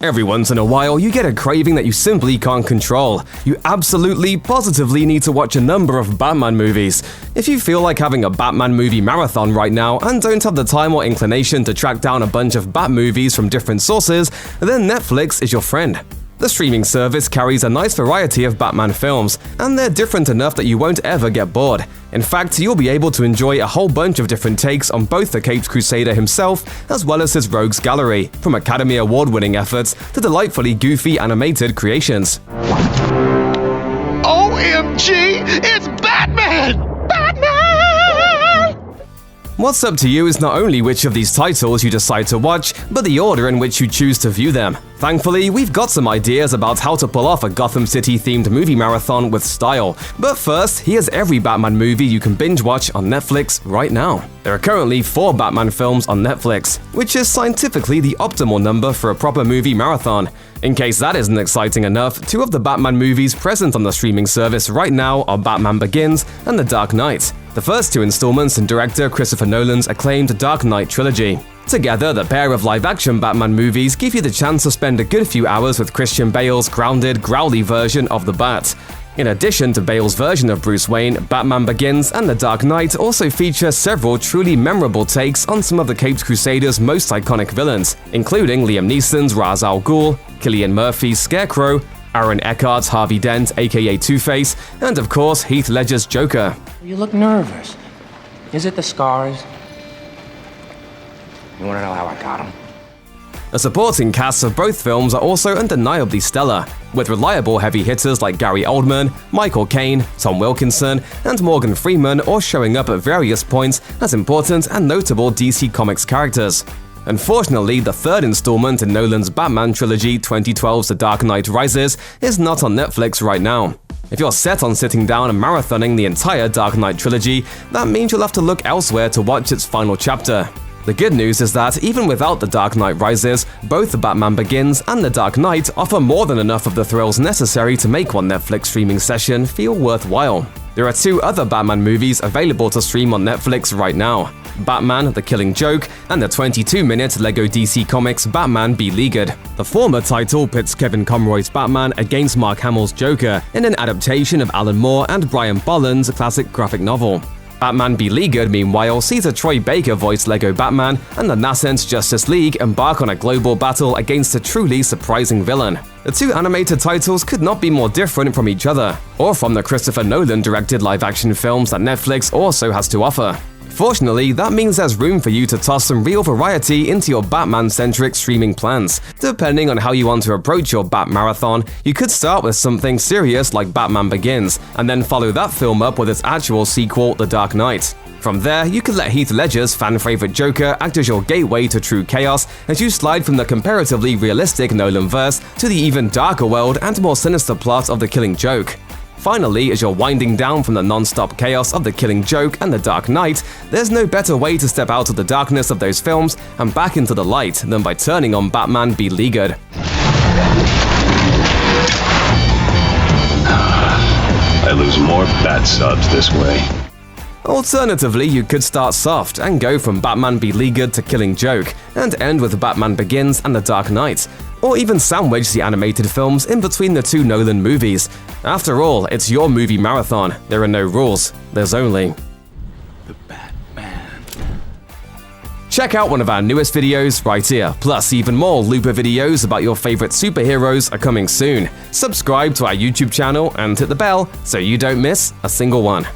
Every once in a while, you get a craving that you simply can't control. You absolutely, positively need to watch a number of Batman movies. If you feel like having a Batman movie marathon right now and don't have the time or inclination to track down a bunch of Bat movies from different sources, then Netflix is your friend. The streaming service carries a nice variety of Batman films, and they're different enough that you won't ever get bored. In fact, you'll be able to enjoy a whole bunch of different takes on both the Caped Crusader himself as well as his rogues gallery, from Academy Award-winning efforts to delightfully goofy animated creations. OMG, it's Batman! What's up to you is not only which of these titles you decide to watch, but the order in which you choose to view them. Thankfully, we've got some ideas about how to pull off a Gotham City-themed movie marathon with style. But first, here's every Batman movie you can binge-watch on Netflix right now. There are currently 4 Batman films on Netflix, which is scientifically the optimal number for a proper movie marathon. In case that isn't exciting enough, 2 of the Batman movies present on the streaming service right now are Batman Begins and The Dark Knight, the first 2 installments in director Christopher Nolan's acclaimed Dark Knight trilogy. Together, the pair of live-action Batman movies give you the chance to spend a good few hours with Christian Bale's grounded, growly version of the Bat. In addition to Bale's version of Bruce Wayne, Batman Begins and The Dark Knight also feature several truly memorable takes on some of the Caped Crusader's most iconic villains, including Liam Neeson's Ra's al Ghul, Cillian Murphy's Scarecrow, Aaron Eckhart's Harvey Dent aka Two-Face, and of course Heath Ledger's Joker. You look nervous. Is it the scars? You want to know how I got them? The supporting casts of both films are also undeniably stellar, with reliable heavy hitters like Gary Oldman, Michael Caine, Tom Wilkinson, and Morgan Freeman all showing up at various points as important and notable DC Comics characters. Unfortunately, the third installment in Nolan's Batman trilogy 2012's The Dark Knight Rises is not on Netflix right now. If you're set on sitting down and marathoning the entire Dark Knight trilogy, that means you'll have to look elsewhere to watch its final chapter. The good news is that even without The Dark Knight Rises, both The Batman Begins and The Dark Knight offer more than enough of the thrills necessary to make one Netflix streaming session feel worthwhile. There are 2 other Batman movies available to stream on Netflix right now: Batman: The Killing Joke and the 22-minute LEGO DC Comics Batman Beleaguered. The former title pits Kevin Conroy's Batman against Mark Hamill's Joker in an adaptation of Alan Moore and Brian Bolland's classic graphic novel. Batman Beleaguered, meanwhile, sees a Troy Baker-voiced LEGO Batman and the nascent Justice League embark on a global battle against a truly surprising villain. The 2 animated titles could not be more different from each other, or from the Christopher Nolan-directed live-action films that Netflix also has to offer. Fortunately, that means there's room for you to toss some real variety into your Batman-centric streaming plans. Depending on how you want to approach your Bat Marathon, you could start with something serious like Batman Begins, and then follow that film up with its actual sequel, The Dark Knight. From there, you could let Heath Ledger's fan-favorite Joker act as your gateway to true chaos as you slide from the comparatively realistic Nolan-verse to the even darker world and more sinister plot of The Killing Joke. Finally, as you're winding down from the non-stop chaos of The Killing Joke and The Dark Knight, there's no better way to step out of the darkness of those films and back into the light than by turning on Batman Beleaguered. I lose more Bat subs this way. Alternatively, you could start soft and go from Batman Beleaguered to Killing Joke, and end with Batman Begins and The Dark Knight, or even sandwich the animated films in between the 2 Nolan movies. After all, it's your movie marathon. There are no rules. There's only The Batman. Check out one of our newest videos right here. Plus, even more Looper videos about your favorite superheroes are coming soon. Subscribe to our YouTube channel and hit the bell so you don't miss a single one.